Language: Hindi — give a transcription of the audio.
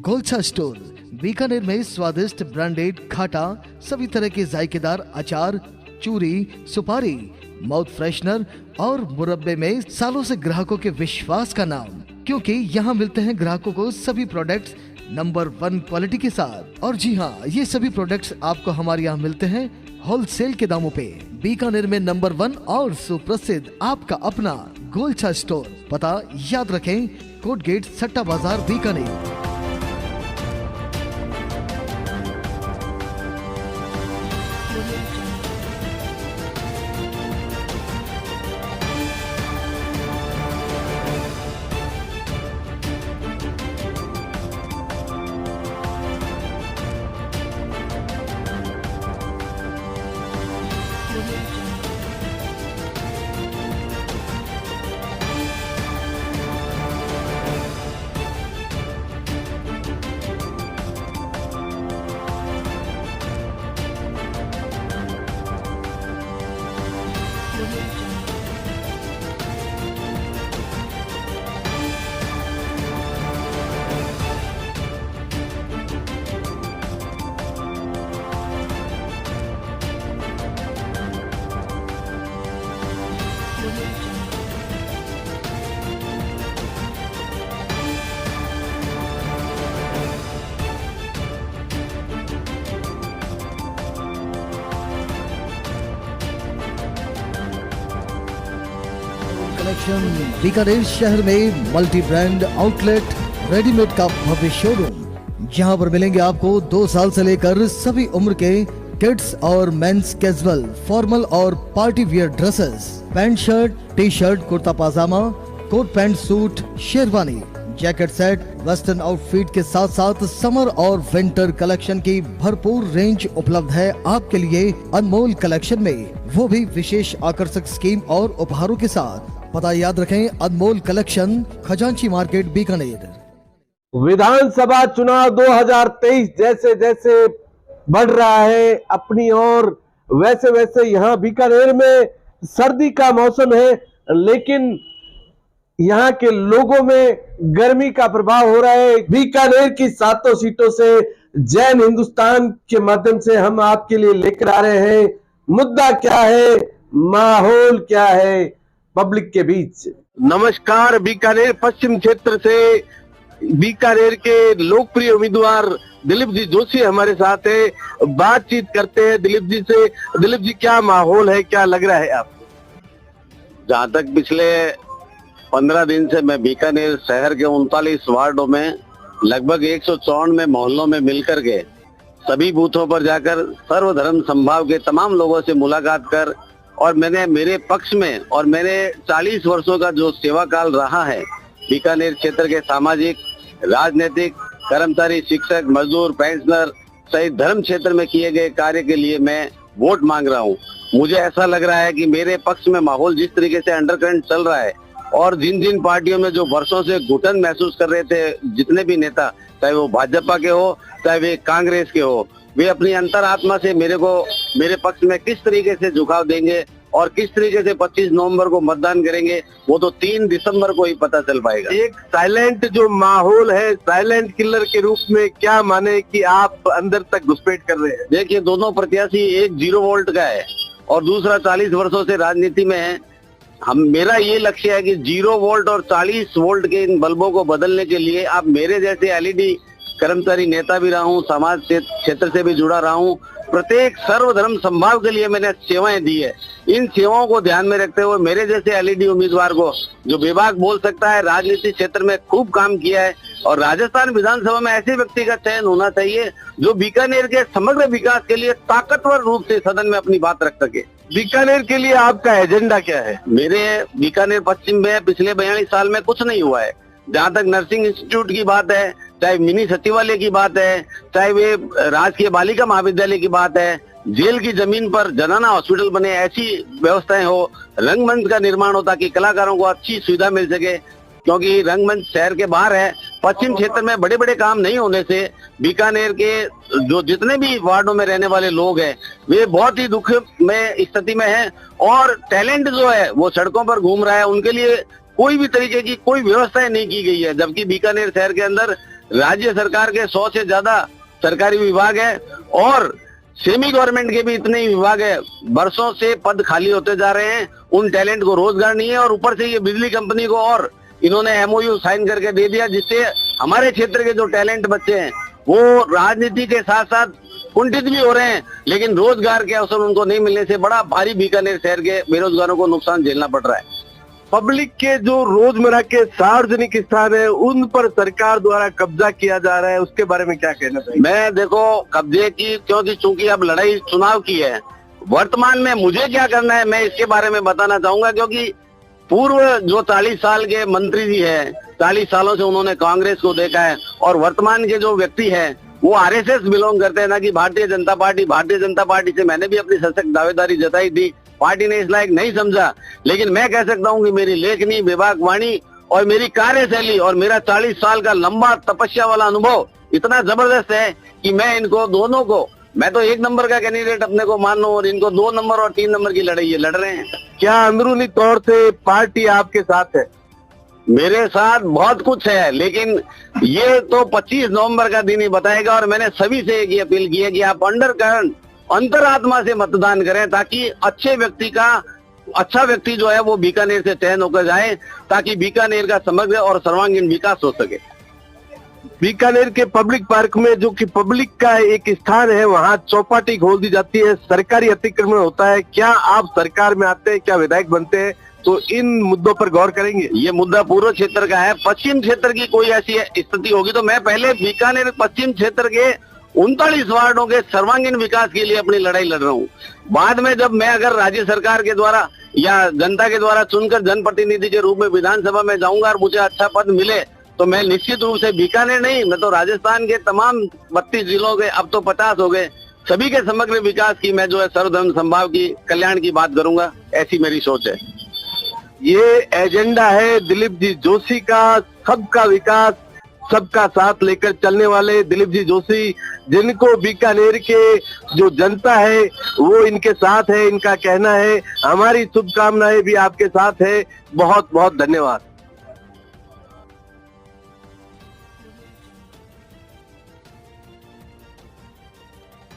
गोलछा स्टोर बीकानेर में स्वादिष्ट ब्रांडेड खाटा, सभी तरह के जायकेदार अचार, चूरी, सुपारी, माउथ फ्रेशनर और मुरब्बे में सालों से ग्राहकों के विश्वास का नाम, क्योंकि यहाँ मिलते हैं ग्राहकों को सभी प्रोडक्ट्स नंबर 1 क्वालिटी के साथ। और जी हाँ, ये सभी प्रोडक्ट्स आपको हमारे यहाँ मिलते हैं होलसेल के दामों पे। बीकानेर में नंबर 1 और सुप्रसिद्ध आपका अपना गोलछा स्टोर। पता याद रखें, कोट गेट, सट्टा बाजार, बीकानेर। कलेक्शन बीकानेर शहर में मल्टी ब्रांड आउटलेट रेडीमेड का भव्य शोरूम, जहां पर मिलेंगे आपको 2 साल से लेकर सभी उम्र के किड्स और मेंस कैजुअल, फॉर्मल और party wear dresses, pant shirt, T shirt, kurta pajama, coat pant suit, sherwani, jacket set, western outfit के साथ साथ समर और विंटर कलेक्शन की भरपूर रेंज उपलब्ध है आपके लिए अनमोल कलेक्शन में, वो भी विशेष आकर्षक स्कीम और उपहारों के साथ। पता याद रखें, अनमोल कलेक्शन, खजांची मार्केट, बीकानेर। विधानसभा चुनाव 2023 जैसे जैसे बढ़ रहा है अपनी ओर, वैसे वैसे यहाँ बीकानेर में सर्दी का मौसम है, लेकिन यहाँ के लोगों में गर्मी का प्रभाव हो रहा है। बीकानेर की 7 सीटों से जैन हिंदुस्तान के माध्यम से हम आपके लिए लेकर आ रहे हैं। मुद्दा क्या है, माहौल क्या है पब्लिक के बीच। नमस्कार, बीकानेर पश्चिम क्षेत्र से बीकानेर के लोकप्रिय उम्मीदवार दिलीप जी जोशी हमारे साथ है। बातचीत करते हैं दिलीप जी से। दिलीप जी, क्या माहौल है, क्या लग रहा है आपको? जहाँ तक पिछले 15 दिन से मैं बीकानेर शहर के 39 वार्डों में लगभग 154 मोहल्लों में मिलकर के सभी बूथों पर जाकर सर्वधर्म समभाव के तमाम लोगों से मुलाकात कर, और मैंने मेरे पक्ष में और मेरे 40 वर्षों का जो सेवा काल रहा है बीकानेर क्षेत्र के सामाजिक, राजनीतिक, कर्मचारी, शिक्षक, मजदूर, पेंशनर सहित धर्म क्षेत्र में किए गए कार्य के लिए मैं वोट मांग रहा हूँ। मुझे ऐसा लग रहा है कि मेरे पक्ष में माहौल जिस तरीके से अंडरकरंट चल रहा है, और जिन जिन पार्टियों में जो वर्षों से घुटन महसूस कर रहे थे, जितने भी नेता, चाहे वो भाजपा के हो चाहे वे कांग्रेस के हो, वे अपनी अंतरात्मा से मेरे पक्ष में किस तरीके से झुकाव देंगे और किस तरीके से 25 नवंबर को मतदान करेंगे, वो तो 3 दिसंबर को ही पता चल पाएगा। एक साइलेंट जो माहौल है, साइलेंट किलर के रूप में क्या माने कि आप अंदर तक घुसपैठ कर रहे हैं? देखिए, दोनों प्रत्याशी, एक 0 वोल्ट का है और दूसरा 40 वर्षों से राजनीति में है। मेरा ये लक्ष्य है कि 0 वोल्ट और 40 वोल्ट के इन बल्बों को बदलने के लिए आप मेरे जैसे एलईडी कर्मचारी नेता भी रहा हूँ, समाज क्षेत्र से भी जुड़ा रहा हूँ, प्रत्येक सर्वधर्म समभाव के लिए मैंने सेवाएं दी है। इन सेवाओं को ध्यान में रखते हुए मेरे जैसे एलईडी उम्मीदवार को, जो बेबाक बोल सकता है, राजनीतिक क्षेत्र में खूब काम किया है, और राजस्थान विधानसभा में ऐसे व्यक्ति का चयन होना चाहिए जो बीकानेर के समग्र विकास के लिए ताकतवर रूप से सदन में अपनी बात रख सके। बीकानेर के लिए आपका एजेंडा क्या है? मेरे बीकानेर पश्चिम में पिछले 42 साल में कुछ नहीं हुआ है। जहाँ तक नर्सिंग इंस्टीट्यूट की बात है, चाहे मिनी सचिवालय की बात है, चाहे वे राजकीय बालिका महाविद्यालय की बात है, जेल की जमीन पर जनाना हॉस्पिटल बने, ऐसी व्यवस्थाएं हो, रंगमंच का निर्माण हो ताकि कलाकारों को अच्छी सुविधा मिल सके, क्योंकि रंगमंच शहर के बाहर है। पश्चिम क्षेत्र में बड़े बड़े काम नहीं होने से बीकानेर के जो जितने भी वार्डों में रहने वाले लोग हैं वे बहुत ही दुख में स्थिति में हैं, और टैलेंट जो है वो सड़कों पर घूम रहा है। उनके लिए कोई भी तरीके की कोई व्यवस्थाएं नहीं की गई है, जबकि बीकानेर शहर के अंदर राज्य सरकार के 100 से ज्यादा सरकारी विभाग है और सेमी गवर्नमेंट के भी इतने ही विभाग है। बरसों से पद खाली होते जा रहे हैं, उन टैलेंट को रोजगार नहीं है और ऊपर से ये बिजली कंपनी को और इन्होंने एमओयू साइन करके दे दिया, जिससे हमारे क्षेत्र के जो टैलेंट बच्चे हैं वो राजनीति के साथ साथ कुंठित भी हो रहे हैं, लेकिन रोजगार के अवसर उनको नहीं मिलने से बड़ा भारी बीकानेर शहर के बेरोजगारों को नुकसान झेलना पड़ रहा है। पब्लिक के जो रोजमर्रा के सार्वजनिक स्थान है उन पर सरकार द्वारा कब्जा किया जा रहा है, उसके बारे में क्या कहना चाहिए? मैं देखो कब्जे की, क्योंकि चूंकि अब लड़ाई चुनाव की है, वर्तमान में मुझे क्या करना है मैं इसके बारे में बताना चाहूंगा, क्योंकि पूर्व जो 40 साल के मंत्री जी है, 40 सालों से उन्होंने कांग्रेस को देखा है और वर्तमान के जो व्यक्ति है वो आरएसएस बिलोंग करते हैं, ना कि भारतीय जनता पार्टी। भारतीय जनता पार्टी से मैंने भी अपनी सशक्त दावेदारी जताई थी, पार्टी ने इस लायक नहीं समझा, लेकिन मैं कह सकता हूं कि मेरी लेखनी, विभाग वाणी और मेरी कार्यशैली और मेरा 40 साल का लंबा तपस्या वाला अनुभव इतना जबरदस्त है कि मैं इनको दोनों को, मैं तो 1 नंबर का कैंडिडेट अपने को मान लूं और इनको 2 नंबर और 3 नंबर की लड़ाई लड़ रहे हैं। क्या अंदरूनी तौर से पार्टी आपके साथ है? मेरे साथ बहुत कुछ है, लेकिन ये तो 25 नवंबर का दिन ही बताएगा और मैंने सभी से एक अपील की है कि आप अंडरकरंट, अंतरात्मा से मतदान करें, ताकि अच्छा व्यक्ति जो है वो बीकानेर से चयन होकर जाए, ताकि बीकानेर का समग्र और सर्वांगीण विकास हो सके। बीकानेर के पब्लिक पार्क में, जो कि पब्लिक का एक स्थान है, वहाँ चौपाटी खोल दी जाती है, सरकारी अतिक्रमण होता है। क्या आप सरकार में आते हैं, क्या विधायक बनते हैं तो इन मुद्दों पर गौर करेंगे? ये मुद्दा पूर्व क्षेत्र का है। पश्चिम क्षेत्र की कोई ऐसी स्थिति होगी तो मैं पहले बीकानेर पश्चिम क्षेत्र के 39 वार्डों के सर्वांगीण विकास के लिए अपनी लड़ाई लड़ रहा हूँ। बाद में जब मैं अगर राज्य सरकार के द्वारा या जनता के द्वारा चुनकर जनप्रतिनिधि के रूप में विधानसभा में जाऊंगा और मुझे अच्छा पद मिले तो मैं निश्चित रूप से बीकानेर नहीं, मैं तो राजस्थान के तमाम 32 जिलों के, अब तो 50 हो गए, सभी के समग्र विकास की मैं जो है सर्वधर्म समभाव की, कल्याण की बात करूंगा, ऐसी मेरी सोच है। ये एजेंडा है दिलीप जी जोशी का, सबका विकास सबका साथ लेकर चलने वाले दिलीप जी जोशी, जिनको बीकानेर के जो जनता है वो इनके साथ है, इनका कहना है। हमारी शुभकामनाएं भी आपके साथ है। बहुत बहुत धन्यवाद।